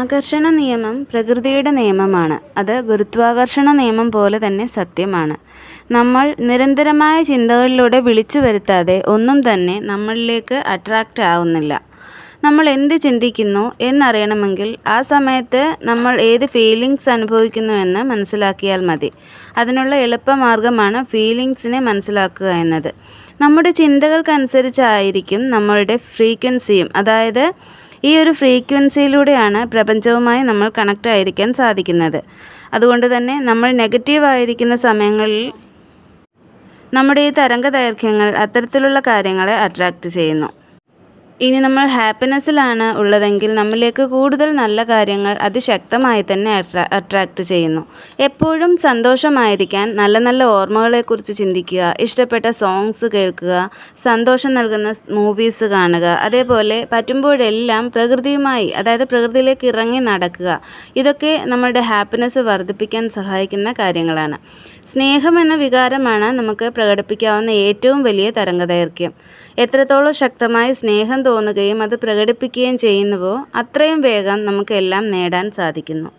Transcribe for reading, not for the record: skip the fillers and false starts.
ആകർഷണ നിയമം പ്രകൃതിയുടെ നിയമമാണ്. അത് ഗുരുത്വാകർഷണ നിയമം പോലെ തന്നെ സത്യമാണ്. നമ്മൾ നിരന്തരമായ ചിന്തകളിലൂടെ വിളിച്ചു വരുത്താതെ ഒന്നും തന്നെ നമ്മളിലേക്ക് അട്രാക്റ്റ് ആവുന്നില്ല. നമ്മൾ എന്ത് ചിന്തിക്കുന്നു എന്നറിയണമെങ്കിൽ ആ സമയത്ത് നമ്മൾ ഏത് ഫീലിങ്സ് അനുഭവിക്കുന്നുവെന്ന് മനസ്സിലാക്കിയാൽ മതി. അതിനുള്ള എളുപ്പമാർഗ്ഗമാണ് ഫീലിങ്സിനെ മനസ്സിലാക്കുക എന്നത്. നമ്മുടെ ചിന്തകൾക്കനുസരിച്ചായിരിക്കും നമ്മളുടെ ഫ്രീക്വൻസിയും. അതായത് ഈ ഒരു ഫ്രീക്വൻസിയിലൂടെയാണ് പ്രപഞ്ചവുമായി നമ്മൾ കണക്റ്റ് ആയിരിക്കാൻ സാധിക്കുന്നത്. അതുകൊണ്ട് തന്നെ നമ്മൾ നെഗറ്റീവ് ആയിരിക്കുന്ന സമയങ്ങളിൽ നമ്മുടെ ഈ തരംഗദൈർഘ്യങ്ങൾ അത്തരത്തിലുള്ള കാര്യങ്ങളെ അട്രാക്റ്റ് ചെയ്യുന്നു. ഇനി നമ്മൾ ഹാപ്പിനെസ്സിലാണ് ഉള്ളതെങ്കിൽ നമ്മിലേക്ക് കൂടുതൽ നല്ല കാര്യങ്ങൾ അതിശക്തമായി തന്നെ അട്രാക്റ്റ് ചെയ്യുന്നു. എപ്പോഴും സന്തോഷമായിരിക്കാൻ നല്ല നല്ല ഓർമ്മകളെക്കുറിച്ച് ചിന്തിക്കുക, ഇഷ്ടപ്പെട്ട സോങ്സ് കേൾക്കുക, സന്തോഷം നൽകുന്ന മൂവീസ് കാണുക, അതേപോലെ പറ്റുമ്പോഴെല്ലാം പ്രകൃതിയുമായി, അതായത് പ്രകൃതിയിലേക്ക് ഇറങ്ങി നടക്കുക. ഇതൊക്കെ നമ്മളുടെ ഹാപ്പിനെസ് വർദ്ധിപ്പിക്കാൻ സഹായിക്കുന്ന കാര്യങ്ങളാണ്. സ്നേഹം എന്ന വികാരമാണ് നമുക്ക് പ്രകടിപ്പിക്കാവുന്ന ഏറ്റവും വലിയ തരംഗദൈർഘ്യം. എത്രത്തോളം ശക്തമായി സ്നേഹം തോന്നുകയും അത് പ്രകടിപ്പിക്കുകയും ചെയ്യുന്നുവോ അത്രയും വേഗം നമുക്ക് എല്ലാം നേടാൻ സാധിക്കുന്നു.